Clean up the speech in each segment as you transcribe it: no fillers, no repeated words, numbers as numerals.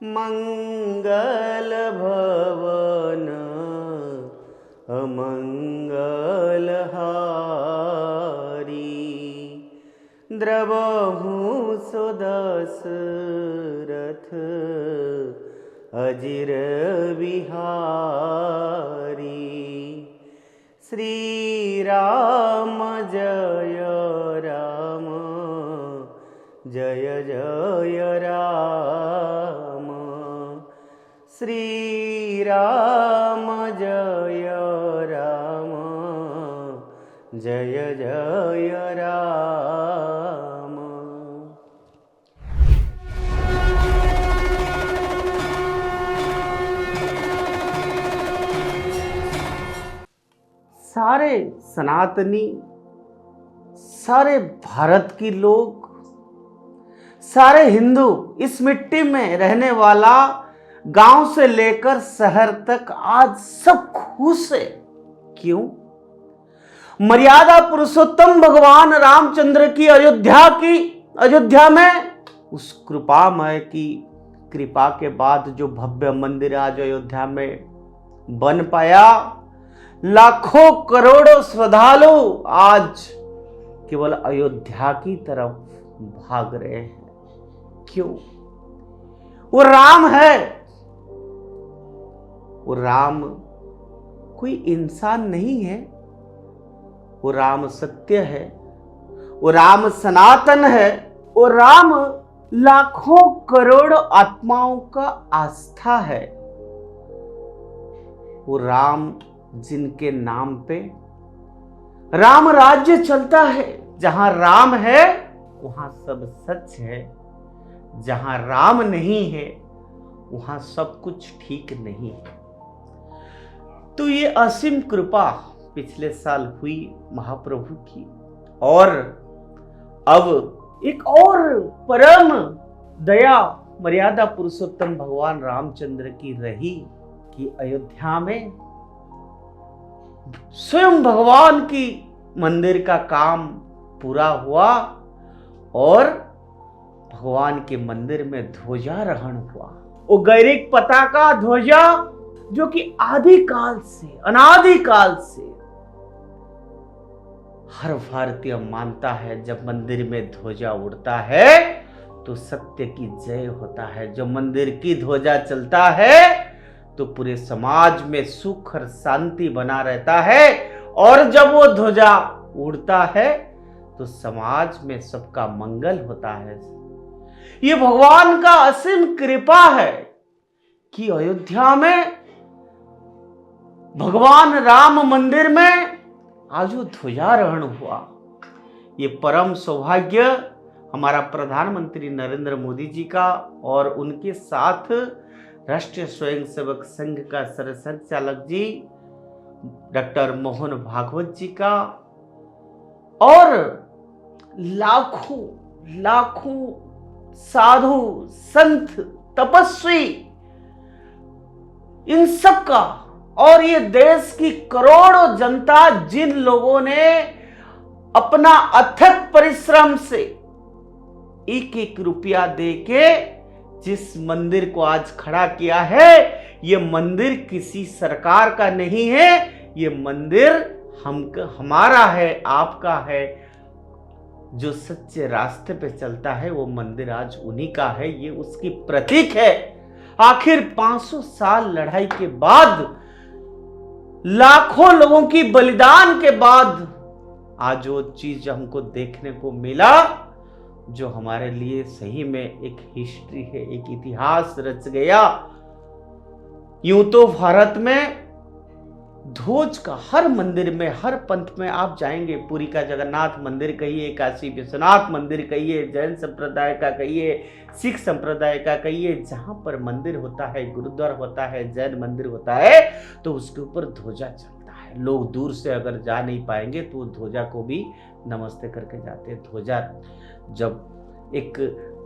मंगल भवन अमंगल हारी, द्रवहु सुदशरथ अजिर बिहारी। श्री राम जय राम जय जय राम, श्री राम जय राम जय जय राम। सारे सनातनी, सारे भारत के लोग, सारे हिंदू, इस मिट्टी में रहने वाला गांव से लेकर शहर तक आज सब खुश है। क्यों? मर्यादा पुरुषोत्तम भगवान रामचंद्र की अयोध्या में उस कृपामय की कृपा के बाद जो भव्य मंदिर आज अयोध्या में बन पाया, लाखों करोड़ों श्रद्धालु आज केवल अयोध्या की तरफ भाग रहे हैं। क्यों? वो राम है। वो राम कोई इंसान नहीं है, वो राम सत्य है, वो राम सनातन है, वो राम लाखों करोड़ आत्माओं का आस्था है। वो राम जिनके नाम पे राम राज्य चलता है। जहां राम है वहां सब सच है, जहां राम नहीं है वहां सब कुछ ठीक नहीं है। तो ये असीम कृपा पिछले साल हुई महाप्रभु की, और अब एक और परम दया मर्यादा पुरुषोत्तम भगवान रामचंद्र की रही कि अयोध्या में स्वयं भगवान की मंदिर का काम पूरा हुआ और भगवान के मंदिर में ध्वजारोहण हुआ। वो गैरिक पताका ध्वजा जो कि आदिकाल से, अनादिकाल से हर भारतीय मानता है, जब मंदिर में ध्वजा उड़ता है तो सत्य की जय होता है। जो मंदिर की ध्वजा चलता है तो पूरे समाज में सुख और शांति बना रहता है, और जब वो ध्वजा उड़ता है तो समाज में सबका मंगल होता है। ये भगवान का असीम कृपा है कि अयोध्या में भगवान राम मंदिर में आज वो ध्वजारोहण हुआ। ये परम सौभाग्य हमारा प्रधानमंत्री नरेंद्र मोदी जी का और उनके साथ राष्ट्रीय स्वयंसेवक संघ का सरसंघचालक जी डॉक्टर मोहन भागवत जी का, और लाखों साधु संत तपस्वी, इन सब का, और ये देश की करोड़ों जनता, जिन लोगों ने अपना अथक परिश्रम से एक एक रुपया देके जिस मंदिर को आज खड़ा किया है, ये मंदिर किसी सरकार का नहीं है, ये मंदिर हमारा है, आपका है। जो सच्चे रास्ते पे चलता है वो मंदिर आज उन्हीं का है। ये उसकी प्रतीक है। आखिर 500 साल लड़ाई के बाद, लाखों लोगों की बलिदान के बाद आज वो चीज हमको देखने को मिला जो हमारे लिए सही में एक हिस्ट्री है, एक इतिहास रच गया। यूं तो भारत में ध्वज का हर मंदिर में, हर पंथ में आप जाएंगे, पुरी का जगन्नाथ मंदिर कहिए, काशी विश्वनाथ मंदिर कहिए, जैन संप्रदाय का कहिए, सिख संप्रदाय का कहिए, जहां पर मंदिर होता है, गुरुद्वारा होता है, जैन मंदिर होता है, तो उसके ऊपर ध्वजा चलता है। लोग दूर से अगर जा नहीं पाएंगे तो वो ध्वजा को भी नमस्ते करके जाते हैं। ध्वजा जब एक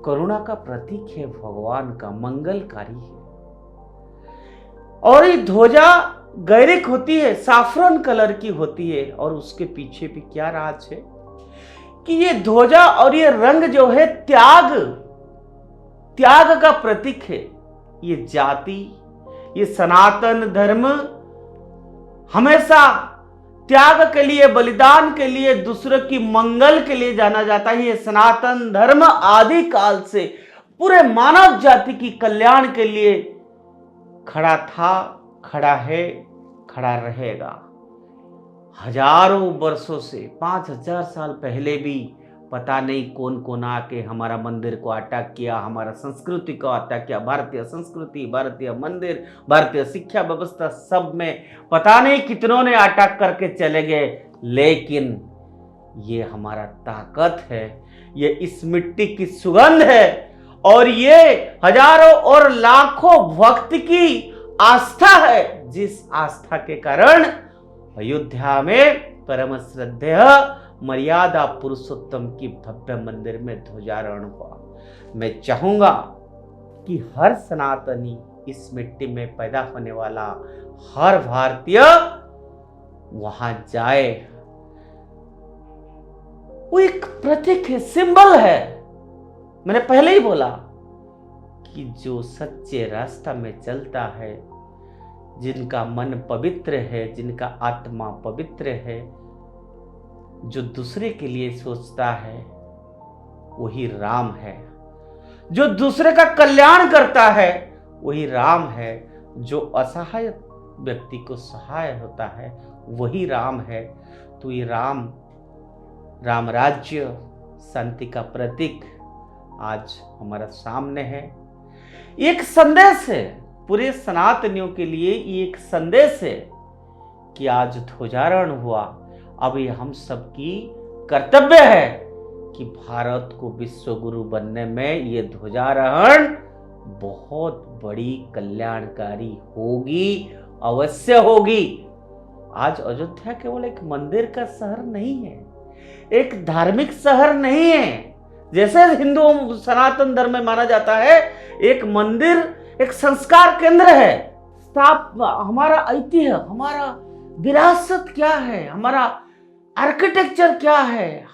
करुणा का प्रतीक है, भगवान का मंगलकारी है। और ये ध्वजा गैरिक होती है, साफरन कलर की होती है, और उसके पीछे भी क्या राज है कि ये ध्वजा और ये रंग जो है त्याग का प्रतीक है। ये जाति, ये सनातन धर्म हमेशा त्याग के लिए, बलिदान के लिए, दूसरों की मंगल के लिए जाना जाता है। ये सनातन धर्म आदि काल से पूरे मानव जाति की कल्याण के लिए खड़ा था, खड़ा है, खड़ा रहेगा। हजारों वर्षों से, 5000 साल पहले भी पता नहीं कौन कौन आके हमारा मंदिर को अटैक किया, हमारा संस्कृति को अटैक किया। भारतीय संस्कृति, भारतीय मंदिर, भारतीय शिक्षा व्यवस्था, सब में पता नहीं कितनों ने अटैक करके चले गए, लेकिन ये हमारा ताकत है, ये इस मिट्टी की सुगंध है, और ये हजारों और लाखों भक्त की आस्था है, जिस आस्था के कारण अयोध्या में परम श्रद्धेय मर्यादा पुरुषोत्तम की भव्य मंदिर में ध्वजारोहण हुआ। मैं चाहूंगा कि हर सनातनी, इस मिट्टी में पैदा होने वाला हर भारतीय वहां जाए। वो एक प्रतीक है, सिंबल है। मैंने पहले ही बोला कि जो सच्चे रास्ता में चलता है, जिनका मन पवित्र है, जिनका आत्मा पवित्र है, जो दूसरे के लिए सोचता है, वही राम है। जो दूसरे का कल्याण करता है, वही राम है। जो असहाय व्यक्ति को सहाय होता है, वही राम है। तो ये राम राज्य, शांति का प्रतीक आज हमारा सामने है। एक संदेश है पूरे सनातनियों के लिए, ये एक संदेश है कि आज ध्वजारोहण हुआ। अब ये हम सबकी कर्तव्य है कि भारत को विश्व गुरु बनने में ये ध्वजारोहण बहुत बड़ी कल्याणकारी होगी, अवश्य होगी। आज अयोध्या केवल एक मंदिर का शहर नहीं है, एक धार्मिक शहर नहीं है। जैसे हिंदू सनातन धर्म में माना जाता है, एक मंदिर एक संस्कार केंद्र है। हमारा ऐतिह्य, हमारा विरासत क्या है, हमारा आर्किटेक्चर क्या है,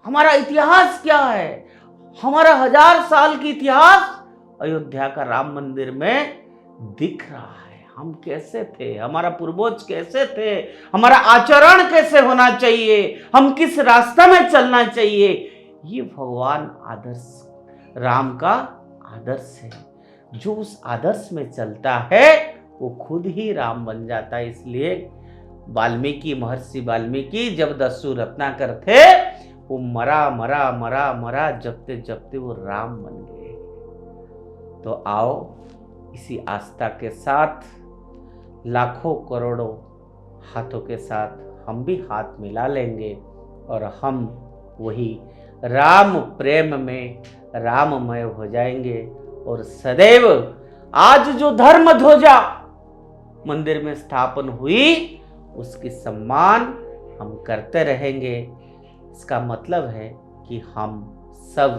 हमारा इतिहास क्या है, हमारा 1000 साल की इतिहास अयोध्या का राम मंदिर में दिख रहा है। हम कैसे थे, हमारा पूर्वज कैसे थे, हमारा आचरण कैसे होना चाहिए, हम किस रास्ते में चलना चाहिए, ये भगवान आदर्श, राम का आदर्श है। जो उस आदर्श में चलता है वो खुद ही राम बन जाता है। इसलिए महर्षि वाल्मीकि जब दस्यु रत्नाकर थे, वो मरा जपते जपते वो राम बन गए। तो आओ इसी आस्था के साथ, लाखों करोड़ों हाथों के साथ हम भी हाथ मिला लेंगे और हम वही राम प्रेम में राममय हो जाएंगे। और सदैव आज जो धर्म ध्वजा मंदिर में स्थापन हुई, उसकी सम्मान हम करते रहेंगे। इसका मतलब है कि हम सब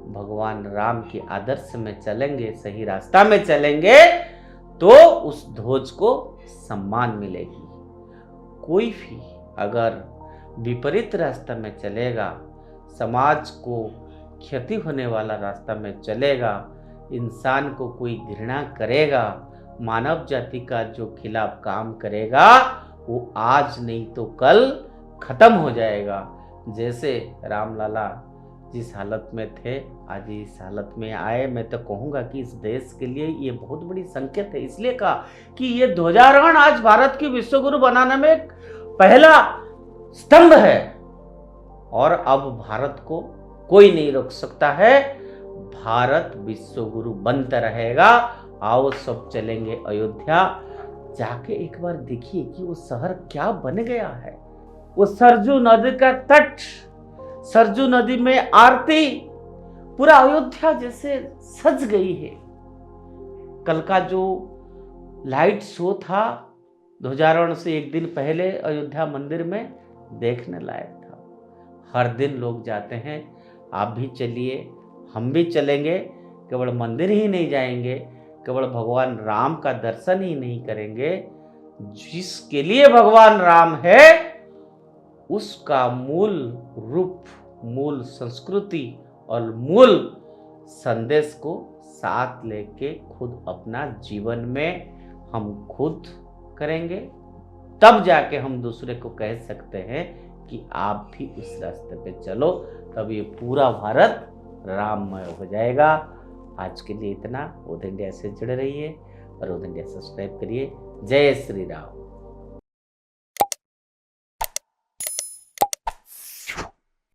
भगवान राम के आदर्श में चलेंगे, सही रास्ता में चलेंगे, तो उस ध्वज को सम्मान मिलेगी। कोई भी अगर विपरीत रास्ता में चलेगा, समाज को क्षति होने वाला रास्ता में चलेगा, इंसान को कोई घृणा करेगा, मानव जाति का जो खिलाफ काम करेगा, वो आज नहीं तो कल खत्म हो जाएगा। जैसे रामलाला जिस हालत में थे, आज इस हालत में आए। मैं तो कहूँगा कि इस देश के लिए ये बहुत बड़ी संकेत है। इसलिए कहा कि ये ध्वजारोहण आज भारत की विश्वगुरु बनाने में एक पहला स्तंभ है, और अब भारत को कोई नहीं रोक सकता है। भारत विश्वगुरु बनता रहेगा। आओ सब चलेंगे अयोध्या, जाके एक बार देखिए कि वो शहर क्या बन गया है। वो सरजू नदी का तट, सरजू नदी में आरती, पूरा अयोध्या जैसे सज गई है। कल का जो लाइट शो था ध्वजारोहण से एक दिन पहले अयोध्या मंदिर में, देखने लायक था। हर दिन लोग जाते हैं, आप भी चलिए, हम भी चलेंगे। केवल मंदिर ही नहीं जाएंगे, केवल भगवान राम का दर्शन ही नहीं करेंगे, जिसके लिए भगवान राम है उसका मूल रूप, मूल संस्कृति और मूल संदेश को साथ लेके खुद अपना जीवन में हम खुद करेंगे, तब जाके हम दूसरे को कह सकते हैं कि आप भी उस रास्ते पे चलो, तब ये पूरा भारत राममय हो जाएगा। आज के लिए इतना। ओध इंडिया से जुड़े रहिए और ओध इंडिया सब्सक्राइब करिए। जय श्री राम।